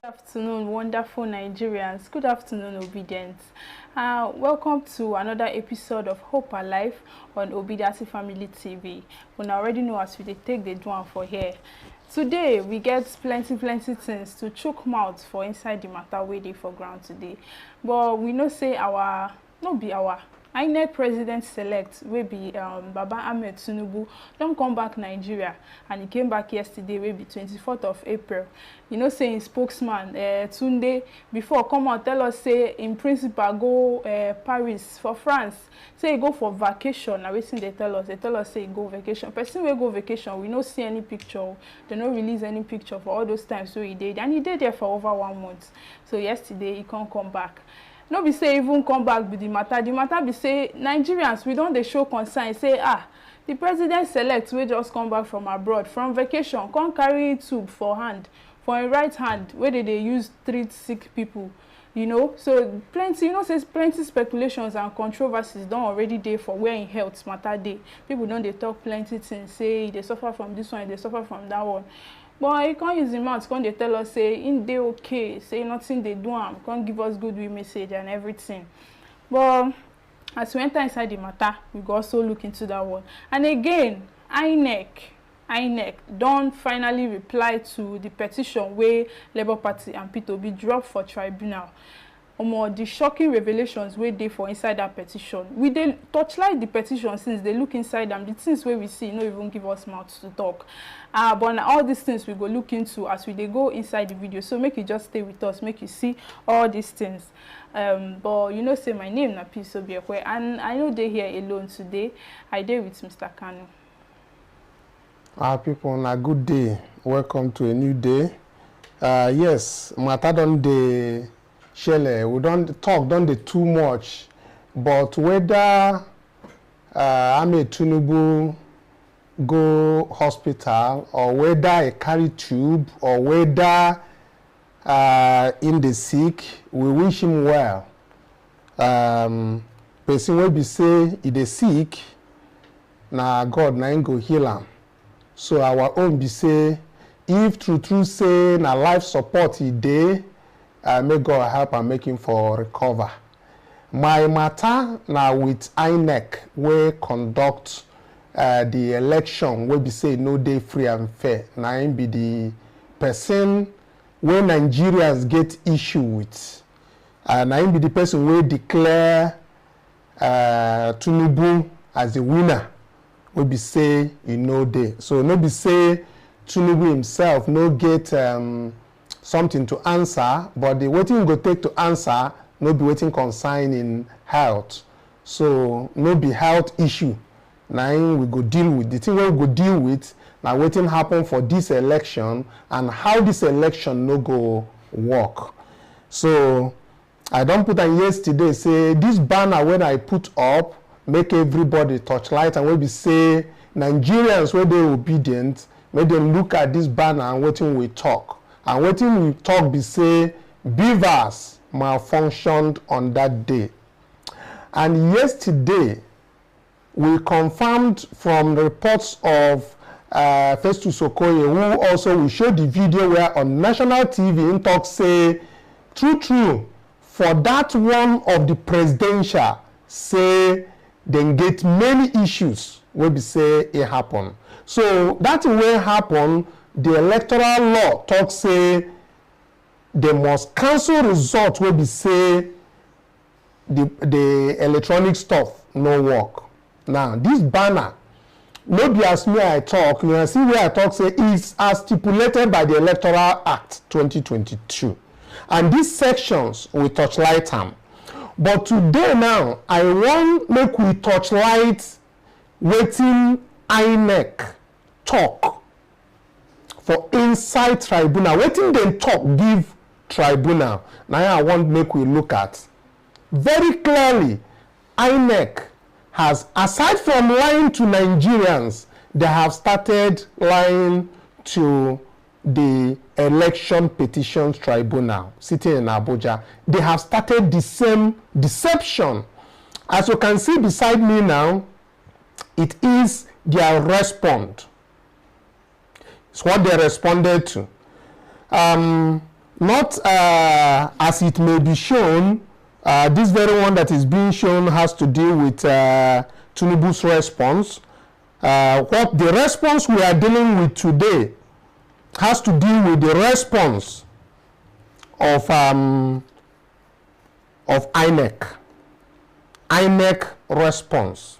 Good afternoon, wonderful Nigerians. Good afternoon, obedience. Welcome to another episode of Hope Alive on Obedience Family TV. We already know as we take the one for here. Today we get plenty things to choke mouth for inside the matter waiting for ground today. But we know say our INEC President-select will be Baba Ahmed Tinubu don't come back Nigeria, and he came back yesterday, will be 24th of April. You know, saying spokesman Tunde before come out tell us say in principle go Paris for France. Say he go for vacation. Now wetin they tell us say he go vacation. Person will go vacation, we no see any picture. They no release any picture for all those times so he did, and he did there for over 1 month. So yesterday he can't come back. No be say even come back with the matter. The matter be say Nigerians we don't they show concern. Say the president-select will just come back from abroad from vacation. Come carry tube for hand, for a right hand where they use treat sick people. You know, so plenty, you know, says plenty speculations and controversies don't already there for where in health matter day. People don't they talk plenty things. Say they suffer from this one, they suffer from that one. But you can't use the mouth, can't they tell us, say, in they okay, say nothing they do, can't give us goodwill message and everything. But as we enter inside the matter, we go also look into that one. And again, INEC don't finally reply to the petition where Labour Party and P2B dropped for tribunal. The shocking revelations where they for inside that petition. We they touchlight the petition since they look inside them. The things where we see no even give us mouth to talk. But all these things we go look into as they go inside the video. So make you just stay with us, make you see all these things. But you know, say my name na Peace Obiekwe, and I know they here alone today. I dey with Mr. Kanu. People, a good day. Welcome to a new day. Yes, matter don dey shele. We don't talk, don't dey too much. But whether Ahmed Tinubu go hospital, or whether I carry tube, or whether in the sick, we wish him well. Person will be say he dey sick, na God na him go heal him. So our own be say, if true say na life support he dey, may God help and make him for recover. My matter now with INEC we conduct the election we be say no day free and fair. Now him be the person when Nigerians get issue with. Now him be the person we declare Tinubu as the winner. We be say no day. So no be say Tinubu himself no get something to answer, but the waiting go take to answer no be waiting concern in health. So no be health issue. Now we go deal with the thing we go deal with. Now waiting happen for this election and how this election no go work. So I don't put on yesterday say this banner when I put up make everybody touch light, and we be say Nigerians where they obedient, make them look at this banner and waiting we talk. And waiting we talk be say BVAS malfunctioned on that day. And yesterday we confirmed from reports of Festus Okoye, who also we showed the video where on national TV in talk say true for that one of the presidential say then get many issues where we say it happen. So that will happen. The electoral law talk say they must cancel result where we say the electronic stuff no work. Now this banner, no be as me I talk, you can see where I talk say is as stipulated by the Electoral Act 2022. And these sections we touch light them. But today now, I want make we touch light waiting INEC talk for inside tribunal. Waiting them talk give tribunal. Now I want make we look at very clearly. INEC has, aside from lying to Nigerians, they have started lying to the Election Petitions Tribunal sitting in Abuja. They have started the same deception. As you can see beside me now, it is their respond. It's what they responded to. not as it may be shown. This very one that is being shown has to deal with Tinubu's response. What the response we are dealing with today has to deal with the response of INEC. INEC response.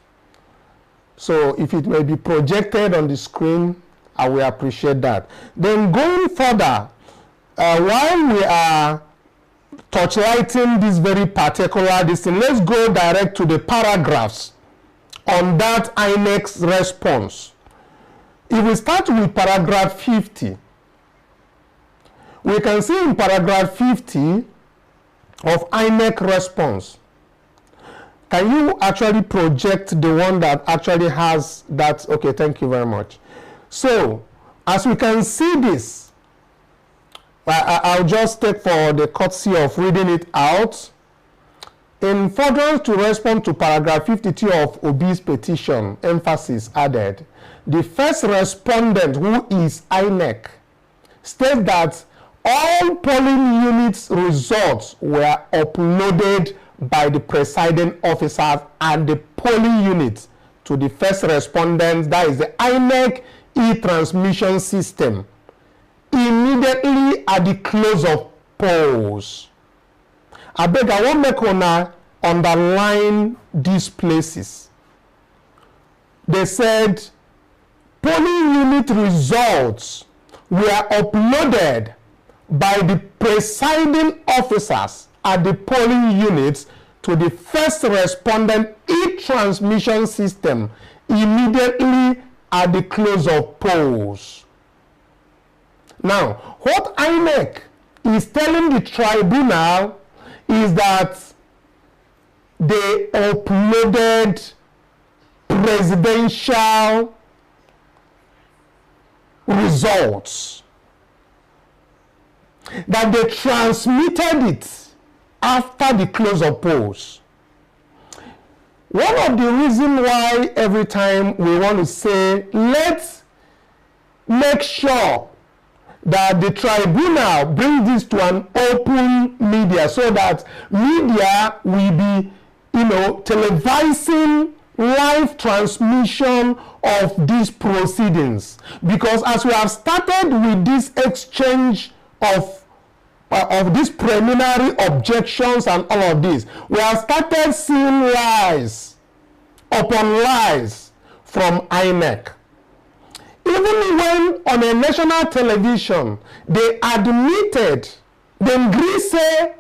So if it may be projected on the screen, I will appreciate that. Then going further, while we are torchlighting this very particular thing, let's go direct to the paragraphs on that INEC's response. If we start with paragraph 50, we can see in paragraph 50 of INEC response. Can you actually project the one that actually has that? Okay, thank you very much. So, as we can see this, I'll just take for the courtesy of reading it out. In furtherance to respond to paragraph 52 of Obi's petition, emphasis added, the first respondent, who is INEC, states that all polling units' results were uploaded by the presiding officers and the polling unit to the first respondent, that is the INEC e-transmission system, immediately at the close of polls. I beg, I want make una underline these places. They said polling unit results were uploaded by the presiding officers at the polling units to the first respondent e-transmission system immediately at the close of polls. Now, what INEC is telling the tribunal is that they uploaded presidential results, that they transmitted it after the close of polls. One of the reasons why every time we want to say, let's make sure that the tribunal bring this to an open media, so that media will be, televising live transmission of these proceedings. Because as we have started with this exchange of these preliminary objections and all of this, we have started seeing lies upon lies from INEC. Even when on a national television, they admitted, they agree say,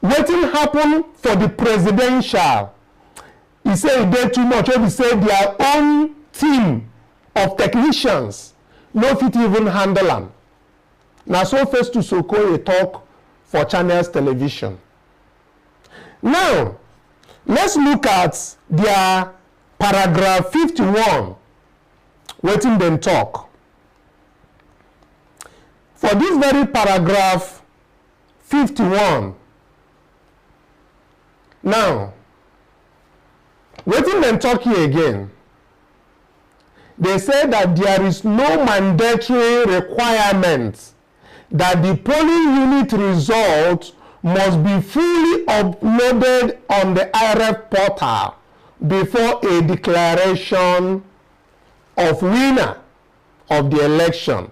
wetin happen for the presidential, he say e dey too much, or he say their own team of technicians no fit even handle am. Na so Festus Okoye talk for Channels Television. Now, let's look at their paragraph 51. Wetin dem talk. For this very paragraph 51, now, wetin dem talk here again? They say that there is no mandatory requirement that the polling unit result must be fully uploaded on the IReV portal before a declaration of winner of the election.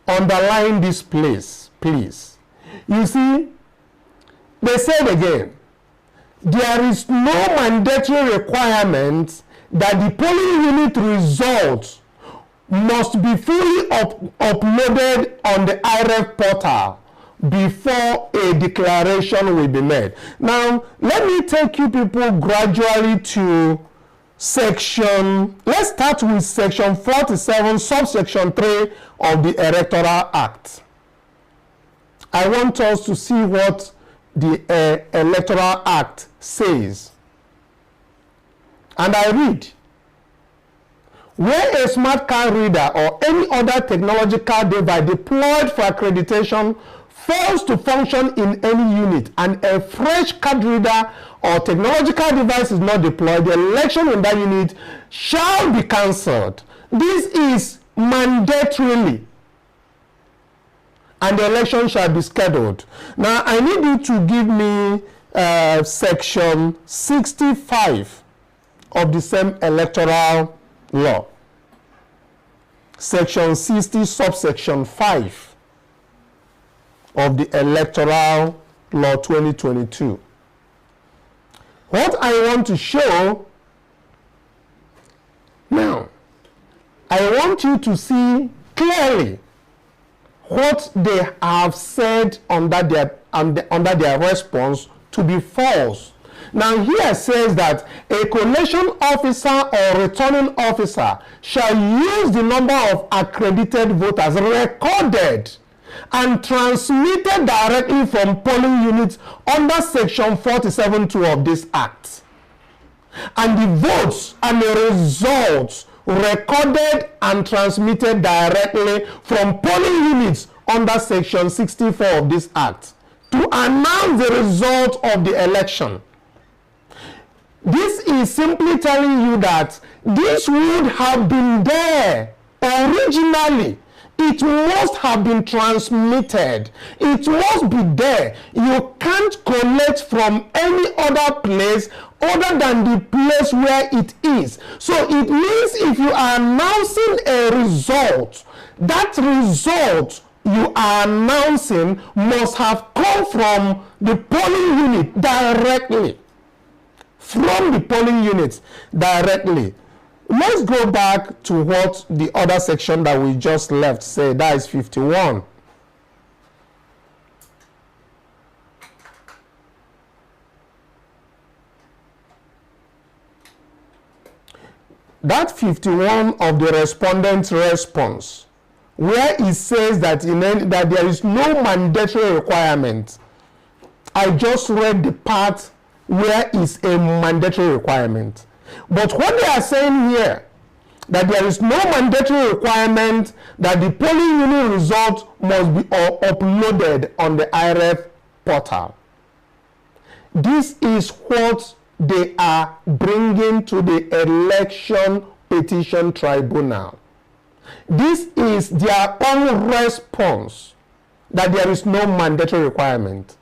Underline this place, please. You see, they said again, there is no mandatory requirement that the polling unit results must be fully uploaded on the IReV portal before a declaration will be made. Now, let me take you people gradually to let's start with section 47, subsection 3 of the Electoral Act. I want us to see what the Electoral Act says. And I read, where a smart card reader or any other technological device deployed for accreditation fails to function in any unit and a fresh card reader or technological device is not deployed, the election in that unit shall be cancelled. This is mandatorily. and the election shall be scheduled. Now, I need you to give me section 65 of the same electoral law. Section 60, subsection 5 of the Electoral Law 2022. What I want to show now, I want you to see clearly what they have said under their response to be false. Now here says that a collation officer or returning officer shall use the number of accredited voters recorded and transmitted directly from polling units under section 47(2) of this act, and the votes and the results recorded and transmitted directly from polling units under section 64 of this act to announce the result of the election. This is simply telling you that this would have been there originally. It must have been transmitted. It must be there. You can't collect from any other place other than the place where it is. So it means if you are announcing a result, that result you are announcing must have come from the polling unit directly. From the polling units directly. Let's go back to what the other section that we just left said. That is 51. That 51 of the respondent's response, where it says that that there is no mandatory requirement. I just read the part where is a mandatory requirement. But what they are saying here, that there is no mandatory requirement that the polling unit result must be uploaded on the IReV portal. This is what they are bringing to the election petition tribunal. This is their own response, that there is no mandatory requirement.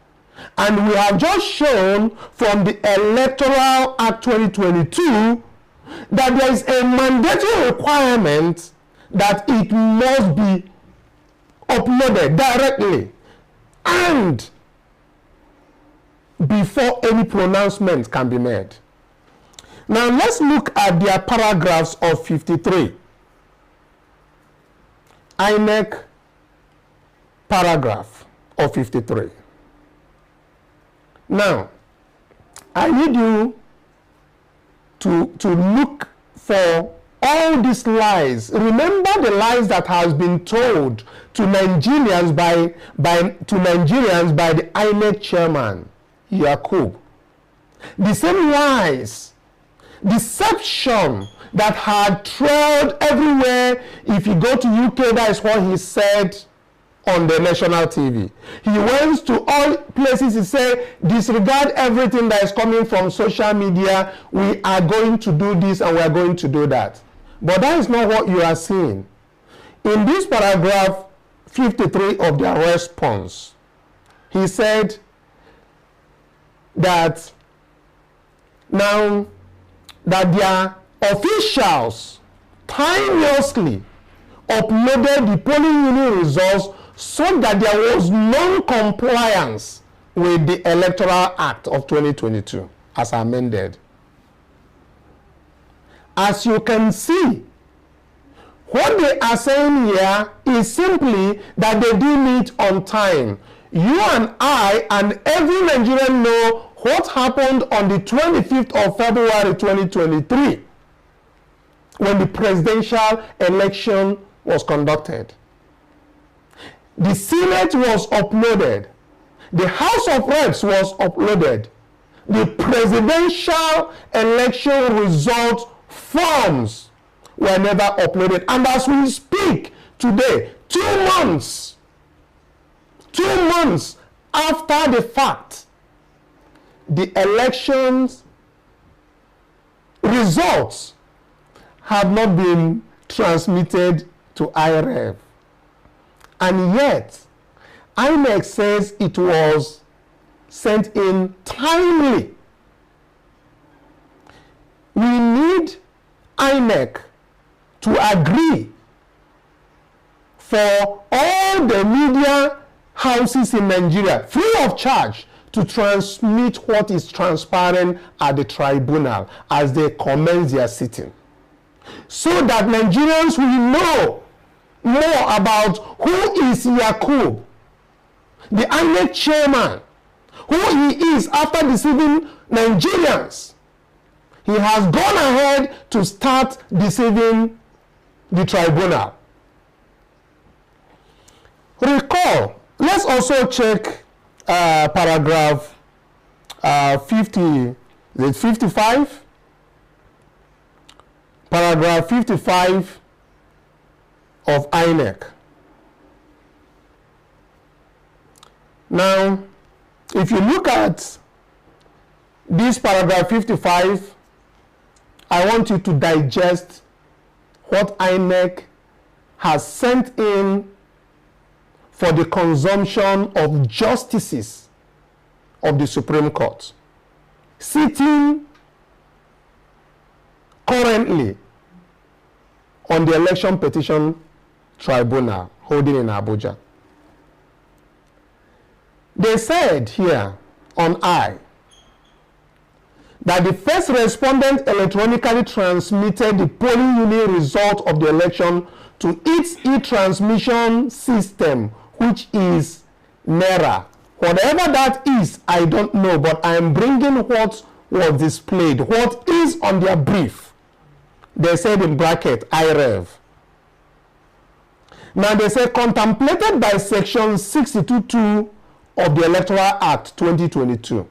And we have just shown from the Electoral Act 2022 that there is a mandatory requirement that it must be uploaded directly and before any pronouncement can be made. Now let's look at their paragraphs of 53. INEC paragraph of 53. Now, I need you to look for all these lies. Remember the lies that has been told to Nigerians by the INEC chairman, Yakub. The same lies, deception that had trailed everywhere. If you go to UK, that is what he said on the national TV. He went to all places. He said, disregard everything that is coming from social media. We are going to do this and we are going to do that. But that is not what you are seeing. In this paragraph 53 of their response, he said that now that their officials timeously uploaded the polling unit results so that there was non-compliance with the Electoral Act of 2022 as amended. As you can see, what they are saying here is simply that they did it on time. You and I and every Nigerian know what happened on the 25th of February 2023 when the presidential election was conducted. The Senate was uploaded. The House of Reps was uploaded. The presidential election result forms were never uploaded. And as we speak today, 2 months after the fact, the elections results have not been transmitted to IReV. And yet, INEC says it was sent in timely. We need INEC to agree for all the media houses in Nigeria, free of charge, to transmit what is transparent at the tribunal as they commence their sitting, so that Nigerians will know more about who is Yakub, the INEC chairman, who he is after deceiving Nigerians. He has gone ahead to start deceiving the tribunal. Recall, let's also check paragraph 55? Paragraph 55 of INEC. Now, if you look at this paragraph 55, I want you to digest what INEC has sent in for the consumption of justices of the Supreme Court, sitting currently on the election petition tribunal holding in Abuja. They said here on I that the first respondent electronically transmitted the polling unit result of the election to its e-transmission system, which is NERER. Whatever that is, I don't know, but I am bringing what was displayed, what is on their brief. They said in bracket, IReV. Now they say contemplated by section 62.2 of the Electoral Act 2022,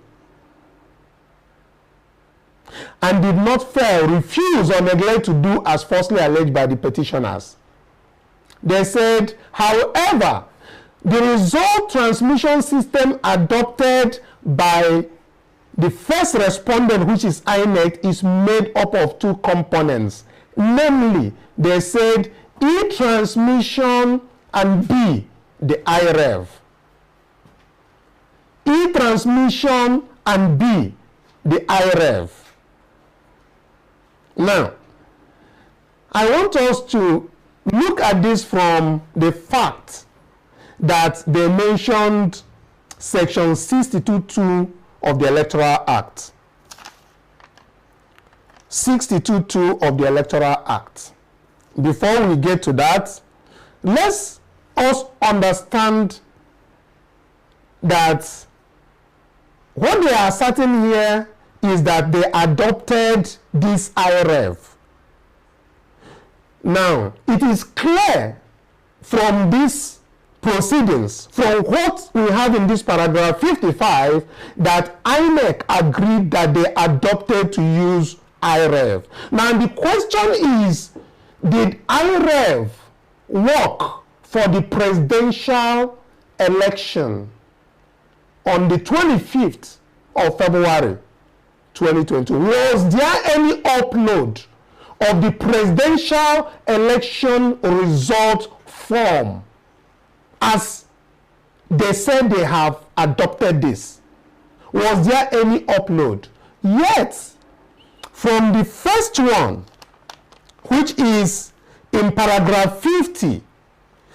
and did not fail, refuse, or neglect to do as falsely alleged by the petitioners. They said, however, the result transmission system adopted by the first respondent, which is INEC, is made up of two components. Namely, they said e-transmission and B, the IReV. E-transmission and B, the IReV. Now, I want us to look at this from the fact that they mentioned section 62.2 of the Electoral Act. 62.2 of the Electoral Act. Before we get to that, let's us understand that what they are asserting here is that they adopted this IReV. Now, it is clear from these proceedings, from what we have in this paragraph 55, that INEC agreed that they adopted to use IReV. Now, the question is, did IReV work for the presidential election on the 25th of February 2022? Was there any upload of the presidential election result form as they said they have adopted this? Was there any upload? Yet, from the first one, which is in paragraph 50,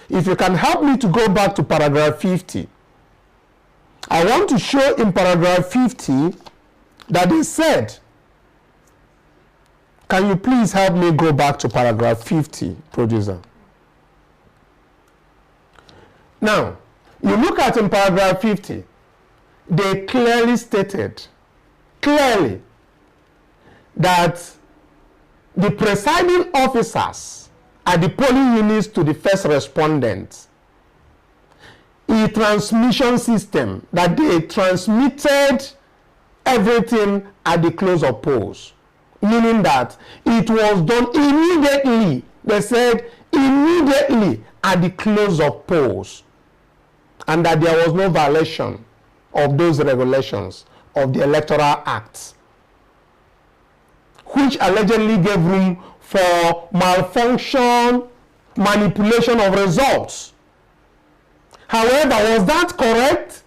if you can help me to go back to paragraph 50, I want to show in paragraph 50 that they said, can you please help me go back to paragraph 50, producer? Now, you look at in paragraph 50, they clearly stated, that the presiding officers are the polling units to the first respondent. E-transmission system, that they transmitted everything at the close of polls, meaning that it was done immediately. They said immediately at the close of polls, and that there was no violation of those regulations of the Electoral Act, which allegedly gave room for malfunction, manipulation of results. However, was that correct?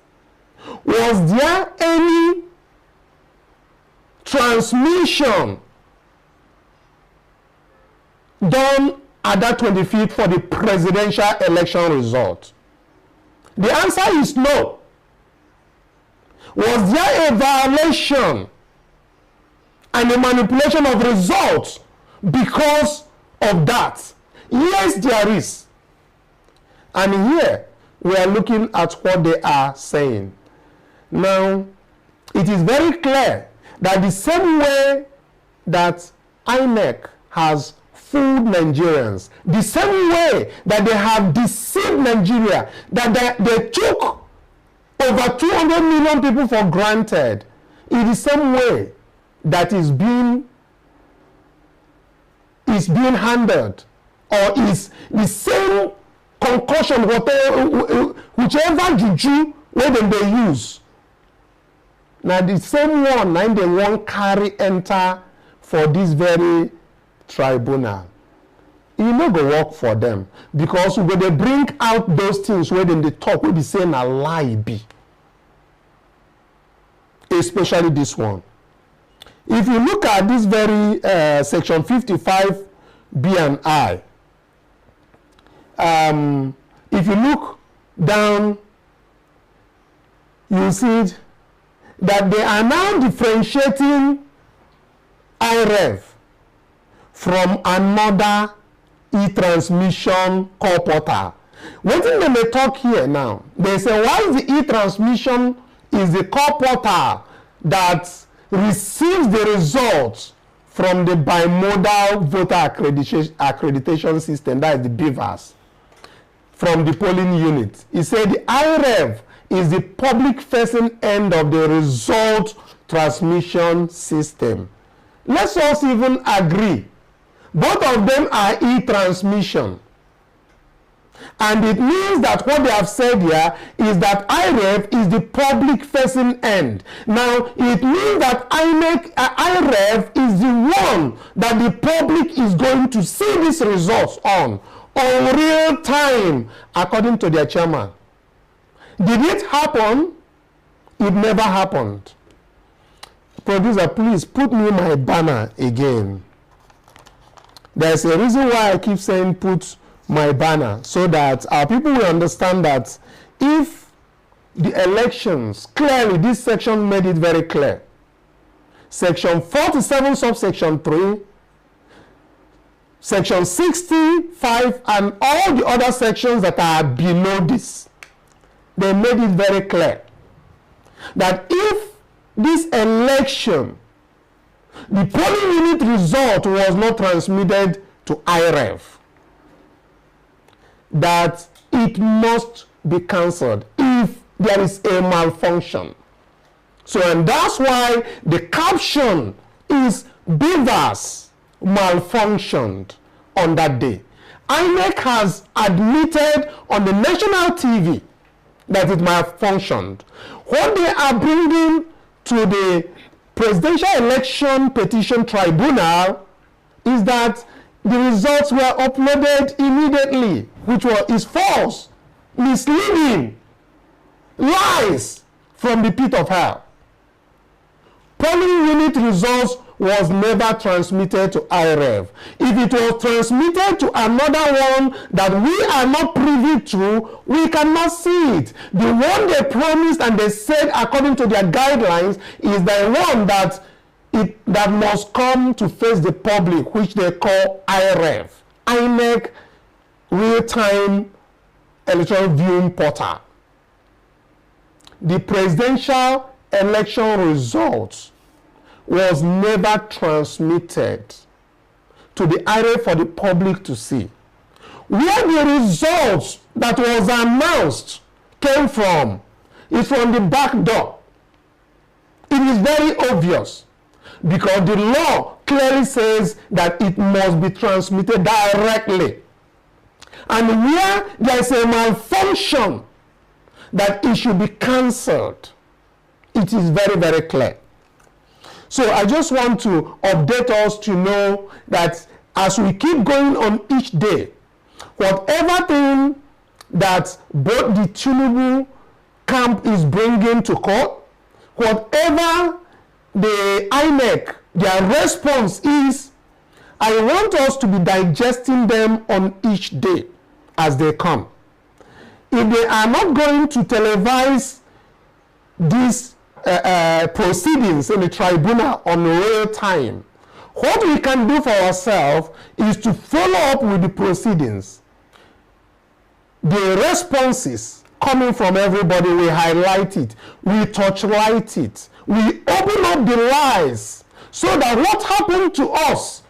Was there any transmission done at that 25th for the presidential election result? The answer is no. Was there a violation and a manipulation of results because of that? Yes, there is. And here we are looking at what they are saying. Now, it is very clear that the same way that INEC has fooled Nigerians, the same way that they have deceived Nigeria, that they took over 200 million people for granted, in the same way that is being handled, or is the same concussion, whichever juju where they use. Now the same one, now they won't carry enter for this very tribunal. It no go work for them, because when they bring out those things where they talk, we be saying a lie be. Especially this one. If you look at this very section 55 B and I, if you look down, you see that they are now differentiating IReV from another e-transmission core portal. One thing they may talk here now, they say, why the e-transmission is the core portal that receives the results from the Bimodal Voter Accreditation System, that is the BVAS, from the polling unit. He said the IReV is the public-facing end of the result transmission system. Let's also even agree. Both of them are e-transmission. And it means that what they have said here is that IReV is the public-facing end. Now, it means that IReV is the one that the public is going to see these results on real time, according to their chairman. Did it happen? It never happened. Producer, please put me my banner again. There's a reason why I keep saying put my banner, so that our people will understand that if the elections, clearly this section made it very clear. Section 47 subsection 3, section 65 and all the other sections that are below this, they made it very clear that if this election, the polling unit result was not transmitted to IReV, that it must be cancelled if there is a malfunction. So, and that's why the caption is BVAS malfunctioned on that day. INEC has admitted on the national TV that it malfunctioned. What they are bringing to the Presidential Election Petition Tribunal is that the results were uploaded immediately, which is false, misleading, lies from the pit of hell. Polling unit results was never transmitted to IReV. If it was transmitted to another one that we are not privy to, we cannot see it. The one they promised and they said according to their guidelines is the one that must come to face the public, which they call IReV, INEC Real-Time Electoral Viewing Portal. The presidential election results was never transmitted to the IReV for the public to see. Where the results that was announced came from is from the back door. It is very obvious, because the law clearly says that it must be transmitted directly. And where there is a malfunction that it should be cancelled, it is very, very clear. So I just want to update us to know that as we keep going on each day, whatever thing that both the Tinubu camp is bringing to court, whatever the INEC, their response is, I want us to be digesting them on each day as they come. If they are not going to televise these proceedings in the tribunal on real time, what we can do for ourselves is to follow up with the proceedings. The responses coming from everybody, we highlight it, we touchlight it, we open up the lies, so that what happened to us,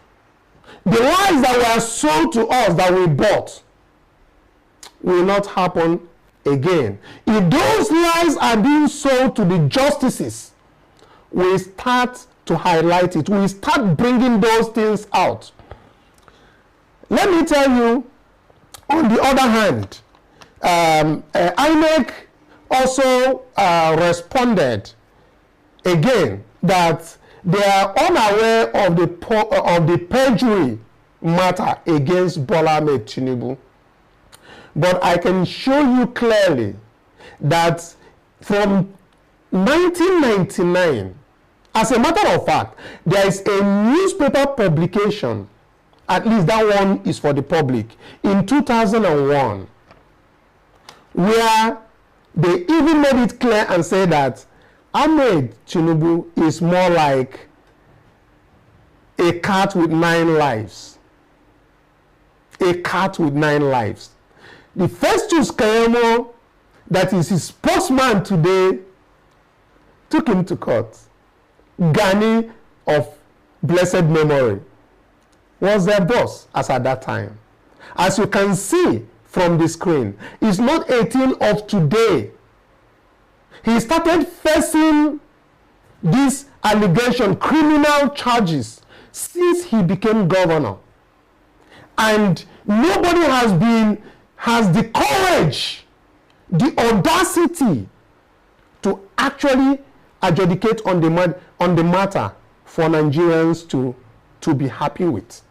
the lies that were sold to us that we bought, will not happen again. If those lies are being sold to the justices, we start to highlight it. We start bringing those things out. Let me tell you, on the other hand, INEC also responded again that they are unaware of the perjury matter against Bola Ahmed Tinubu. But I can show you clearly that from 1999, as a matter of fact, there is a newspaper publication, at least that one is for the public, in 2001, where they even made it clear and said that Ahmed Tinubu is more like a cat with 9 lives. A cat with 9 lives. The Festus Keyamo, that is his spokesman today, took him to court. Gani of blessed memory was their boss as at that time. As you can see from the screen, he's not 18 of today. He started facing this allegation, criminal charges, since he became governor. And nobody has the courage, the audacity to actually adjudicate on the matter for Nigerians to be happy with.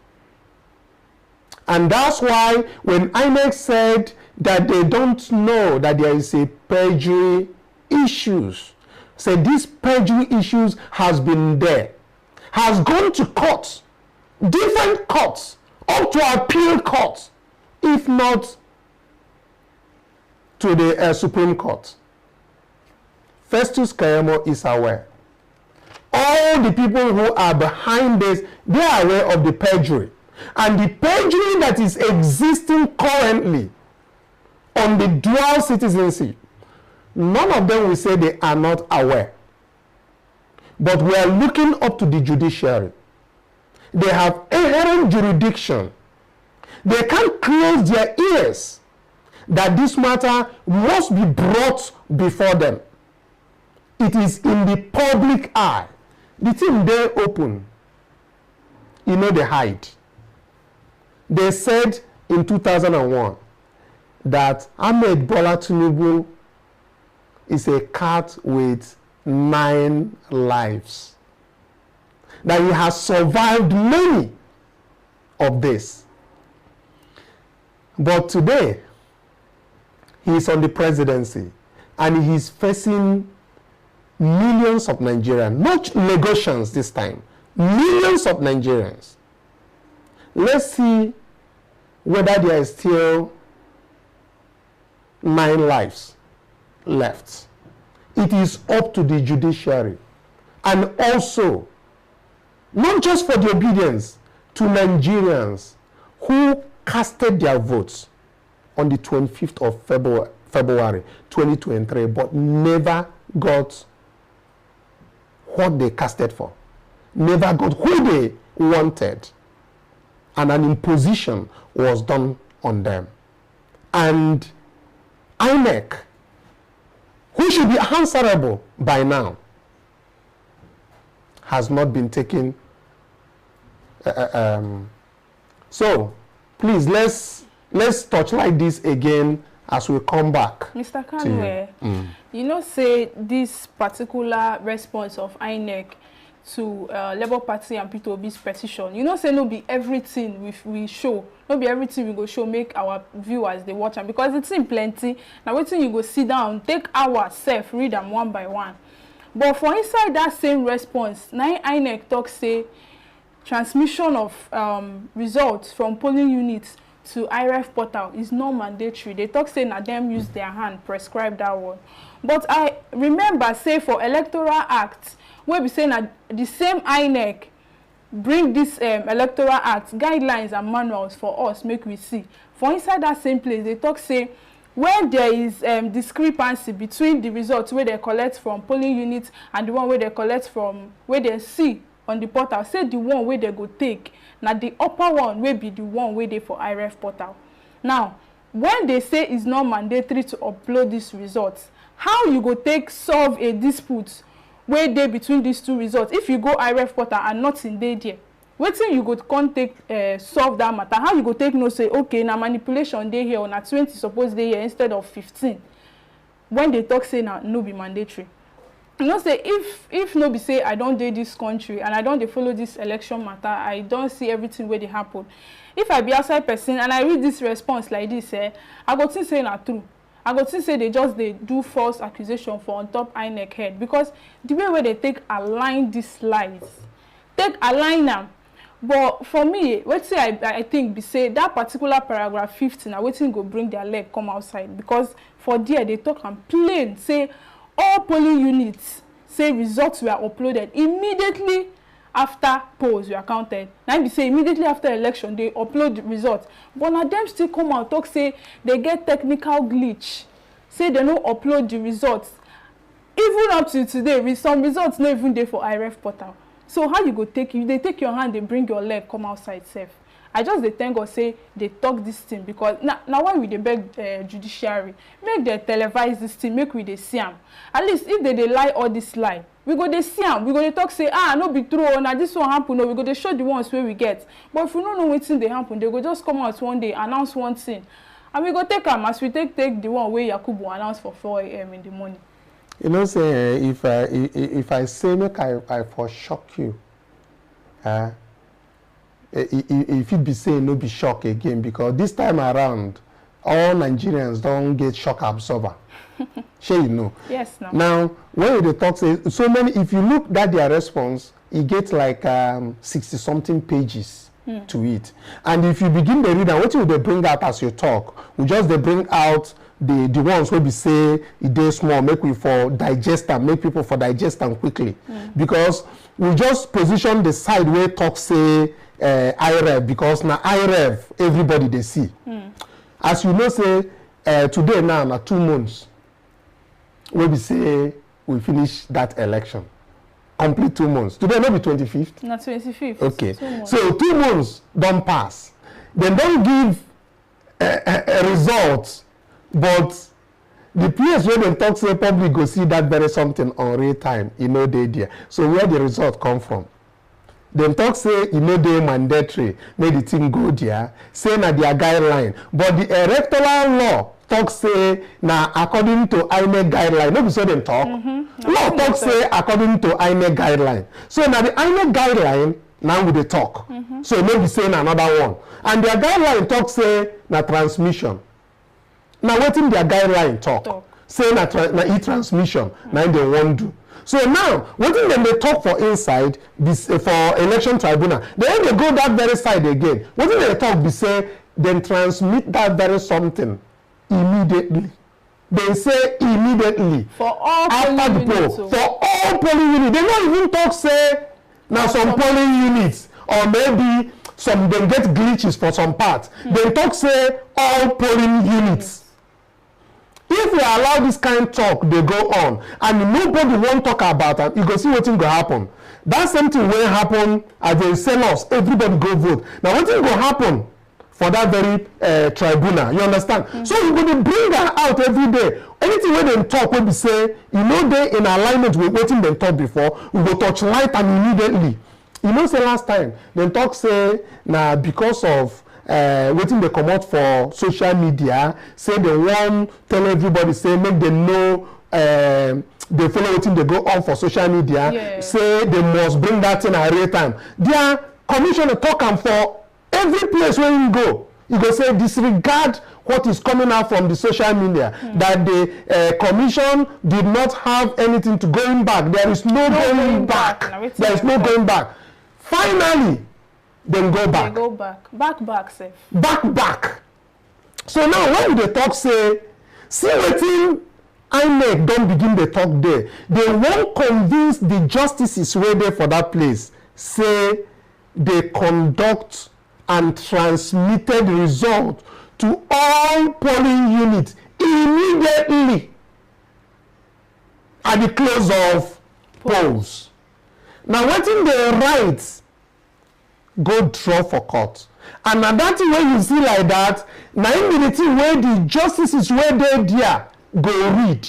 And that's why when INEC said that they don't know that there is a perjury issues, said these perjury issues has been there, has gone to court, different courts, up to appeal court, if not to the Supreme Court. Festus Keyamo is aware. All the people who are behind this, they are aware of the perjury. And the perjury that is existing currently on the dual citizenship, none of them will say they are not aware. But we are looking up to the judiciary. They have inherent jurisdiction. They can't close their ears that this matter must be brought before them. It is in the public eye. The thing they open, they hide. They said in 2001 that Ahmed Bola Tinubu is a cat with 9 lives. That he has survived many of this. But today, he is on the presidency and he is facing millions of Nigerians, not Lagosians this time, millions of Nigerians. Let's see whether there is still 9 lives left. It is up to the judiciary, and also not just for the obedience to Nigerians who casted their votes on the 25th of February 2023, but never got what they casted for, never got who they wanted, and an imposition was done on them. And INEC, who should be answerable by now, has not been taken. So please, let's touchlight this again as we come back. Mr. Kanu, say this particular response of INEC to Labour Party and Peter Obi's petition. You know, say no be everything we show, no be everything we go show make our viewers they watch them, because it's in plenty. Now waiting you go sit down, take hours self read them one by one. But for inside that same response, now INEC talk say transmission of results from polling units to IReV portal is not mandatory. They talk say na them use their hand prescribe that one. But I remember say for Electoral Act, where we say na the same INEC bring this Electoral Act guidelines and manuals for us make we see. For inside that same place, they talk say when there is discrepancy between the results where they collect from polling units and the one where they collect from where they see on the portal, say the one where they go take, now the upper one will be the one where they for IReV portal. Now, when they say it's not mandatory to upload these results, how you go take solve a dispute where they between these two results? If you go IReV portal and nothing there, wetin you go come take solve that matter? How you go take no say okay na manipulation dey here or na 20 suppose dey here instead of 15? When they talk say na no be mandatory. You know say if no be say I don't dey this country and I don't dey follow this election matter, I don't see everything where they happen. If I be outside person and I read this response like this, I go think say na true. I go think say they just they do false accusation for on top INEC head, because the way where they take align these lies, take align them. But for me, what say I think be say that particular paragraph 15, I waiting go bring their leg come outside, because for there they talk and plain say all polling units say results were uploaded immediately after polls were counted. Now be say immediately after election they upload the results. But now them still come out talk say they get technical glitch, say they don't upload the results. Even up to today, with some results not even there for IReV portal. So how you go take you? They take your hand, they bring your leg, come outside safe. I just they thank God say they talk this thing, because now why we they beg judiciary make they televise this thing, make we they see them. At least if they lie all this lie, we go they see them, we go they talk say no be true, now this one happen, no, we go they show the ones where we get. But if we don't know what thing they happen, they go just come out one day, announce one thing, and we go take them as we take the one where Yakubu announced for 4 AM in the morning. You know, say if I say make I for shock you, if it be saying no be shock again, because this time around all Nigerians don't get shock absorber. Sure, you know. Yes, no. Now when they talk say so many, if you look at their response, it gets like 60 something pages to it. And if you begin to read, what will they bring out as you talk? We just they bring out the ones where we say it dey small, make we for digest them, make people for digest them quickly. Because we just position the side where talk say IReV, because now IReV everybody they see. As you know, say today now 2 months where we say we finish that election, complete 2 months. Today maybe 25th. Not 25th. Okay, so 2 months don't pass. They don't give a result, but the place where they talk say public go see that very something on real time, you know they there. So where the result come from? Them talk say you know they mandatory, make the thing go there, say na their guideline. But the electoral law talk say na according to INEC guideline. No be so them talk. Law talk say according to INEC guideline. So now the INEC guideline now we dey talk. So no be saying another one. And their guideline talk say na transmission. Now wetin their guideline talk? Say na e-transmission, na they want do. So now, wetin dem dey talk for inside this for election tribunal, then they go that very side again. Wetin they talk be say dem transmit that very something immediately. They say immediately for all after the poll. For all polling units. They don't even talk say now some polling units or maybe some dem get glitches for some parts. They talk say all polling units. If we allow this kind of talk, they go on, and nobody won't talk about it, you go see what thing go happen. That same thing will happen as they sell us, everybody go vote. Now what thing go happen for that very tribunal, you understand? So you're going to bring that out every day. Anything where they talk, when we say, you know, they in alignment with what they talk before, we go touch light and immediately. You know, say last time, they talk say, now because of waiting they come out for social media, say they want tell everybody, say make them know they follow wetin dey go on for social media, say they must bring that thing at real time. Their commissioner talk am for every place where you go. You go say disregard what is coming out from the social media, that the commission did not have anything to going back. There is no going back. There is no going back. Finally, then go back. They go back. Back, safe. Back. So now when they talk, say, see wetin INEC don't begin the talk there. They won't convince the justices wey dey for that place. Say they conduct and transmitted result to all polling units immediately at the close of polls. Now wetin they write go draw for court. And na that thing wey you see like that, na im be the thing wey the justices wey dey there go read.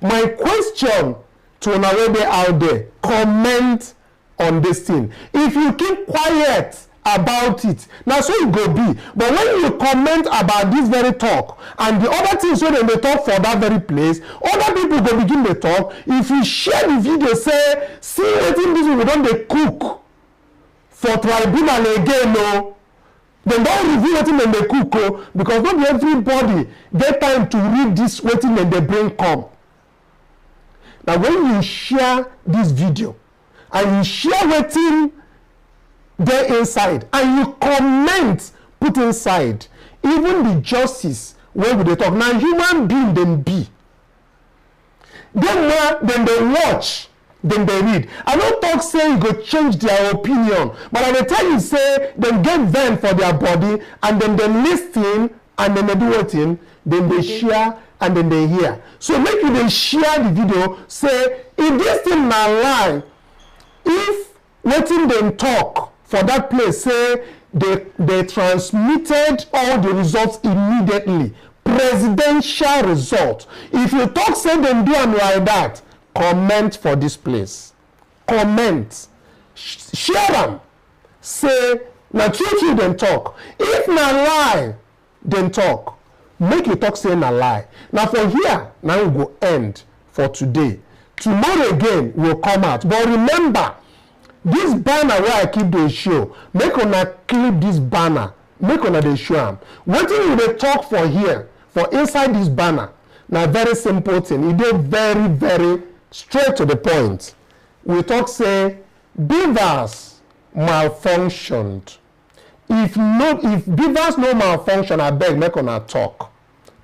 My question to una wey dey out there, comment on this thing. If you keep quiet about it, na so e go be. But when you comment about this very talk and the other things wey dem dey talk for that very place, other people go begin dey talk. If you share the video, say, see wetin dis people don dey cook for tribunal again, no. Dem don review wetin dem dey cook, o, because not everybody get time to read this wetin dem dey bring come. Now when you share this video and you share wetin dey inside and you comment put inside, even the justice wey we dey talk, na human being dem be. Dem dey watch, dem dey read. I no talk say you go change their opinion, but I dey tell you say dem get vein for their body and dem dey lis ten and dem dey do wetin, dem dey share and dem dey hear. So make you dey share the video, say if this thing na lie, if wetin dem talk for that place say they transmitted all the results immediately, presidential result. If you talk say dem do am like that, comment for this place. Comment. Share am. Say na true dem talk. If na lie dem talk, make you talk say na lie. Now for here, now we go end for today. Tomorrow again will come out. But remember, this banner where I keep dey show, make una clip this banner, make una dey show am. Wetin you dey talk for here, for inside this banner, na very simple thing. E dey very, very straight to the point. We talk say BVAS malfunctioned. If BVAS no malfunction, abeg make una talk.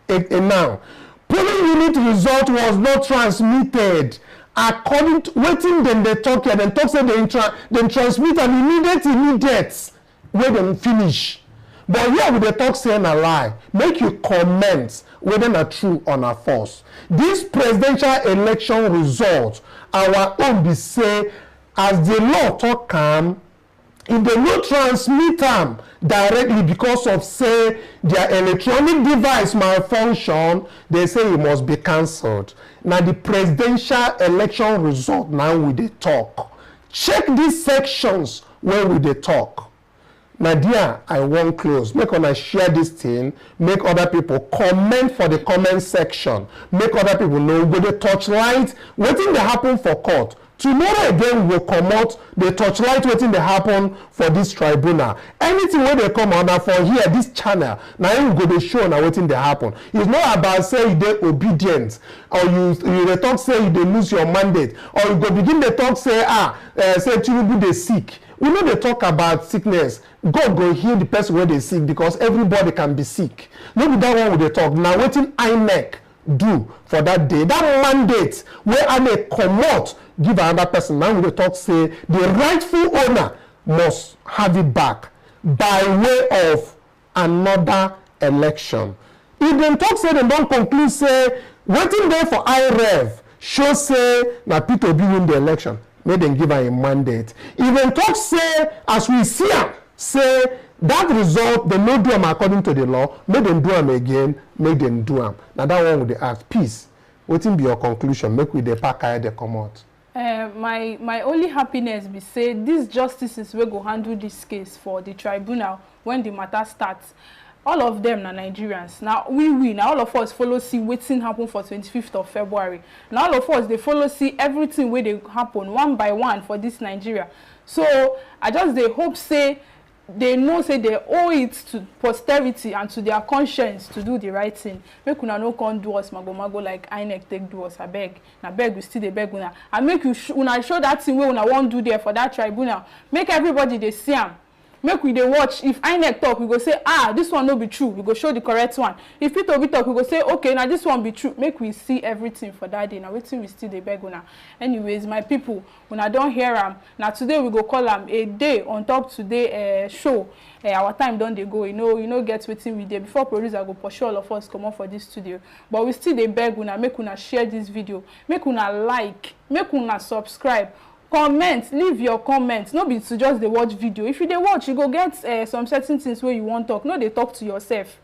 Now, polling unit result was not transmitted according to wetin dem dey talk here. Dem talk say dem transmit am immediate wey dem finish. But here we dey talk say na lie. Make you comment whether na true or na false. This presidential election result, our own be say, as the law talk am, if they no transmit am directly because of say their electronic device malfunction, they say it must be cancelled. Now the presidential election result now we dey talk. Check these sections where we dey talk. Now there I won't close. Make una share this thing. Make other people comment for the comment section. Make other people know. We go dey touchlight wetin dey happen for court. Tomorrow again we will come out the touchlight wetin dey happen for this tribunal. Anything wey dey come out for here, this channel, na im go dey show na wetin dey happen. It's not about say you dey obedient or you dey talk say you dey lose your mandate, or you go begin dey talk say say Tinubu dey sick. We no dey talk about sickness. God go heal the person wey dey sick, because everybody can be sick. No be that one we dey talk. Na wetin INEC do for that day, that mandate wey INEC comot give another person. Now we dey talk say the rightful owner must have it back by way of another election. If dem talk say dem don conclude say wetin dey for IReV show say na Peter Obi win the election, make dem give am a mandate. If dem talk say as we see am, say that result dem no do am according to the law, make dem do am again, make dem do am. Na that one we dey ask. Peace. Wetin be your conclusion? Make we dey pack eye dey comot. My only happiness be say these justices wey go handle this case for the tribunal when the matter starts, all of them na Nigerians. Now now all of us follow see wetin happen for 25th of February. Now all of us they follow see everything where they happen one by one for this Nigeria. So I just they hope say they know say they owe it to posterity and to their conscience to do the right thing. Make una no come do us mago like INEC take do us. I beg. Na beg we still they beg una. And make you una show that thing where una won't do there for that tribunal. Make everybody they see am. Make we dey watch. If INEC talk, we go say, this one no be true. We go show the correct one. If Peter talk, we go say, okay, now this one be true. Make we see everything for that day. Now waiting we still dey beg una. Anyways, my people, when I don't hear am, now today we go call am a day on top today show. Our time don't they go. You know, get waiting with there before producer go pursue all of us come on for this studio. But we still dey beg una, make una share this video, make una like, make una subscribe. Comment, leave your comments. No be to just the watch video. If you dey watch, you go get some certain things where you want talk. No, they talk to yourself.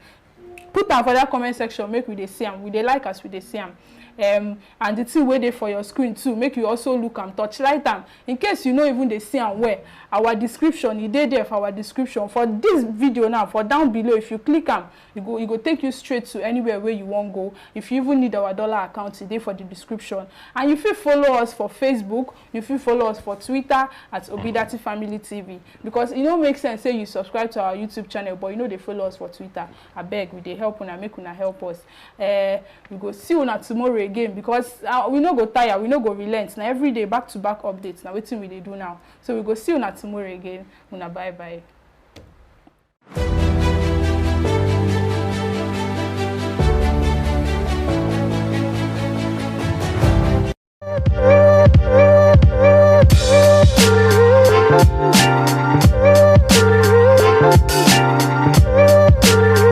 Put them for that comment section. Make we dey see am. We dey like as we dey see am. And the thing where they for your screen too. Make you also look and touchlight them. In case you know even they see and where our description, you dey there for our description for this video now. For down below, if you click them, you go take you straight to anywhere where you want go. If you even need our dollar account, today for the description. And if you follow us for Facebook, if you follow us for Twitter at Obidati Family TV, because it don't make sense say you subscribe to our YouTube channel, but you know they follow us for Twitter. I beg we they help una, make una help us. We go see una tomorrow again because we no go tire, we no go relent. Now every day back to back updates. Now waiting we they do now. So we go see una tomorrow again. Una bye bye.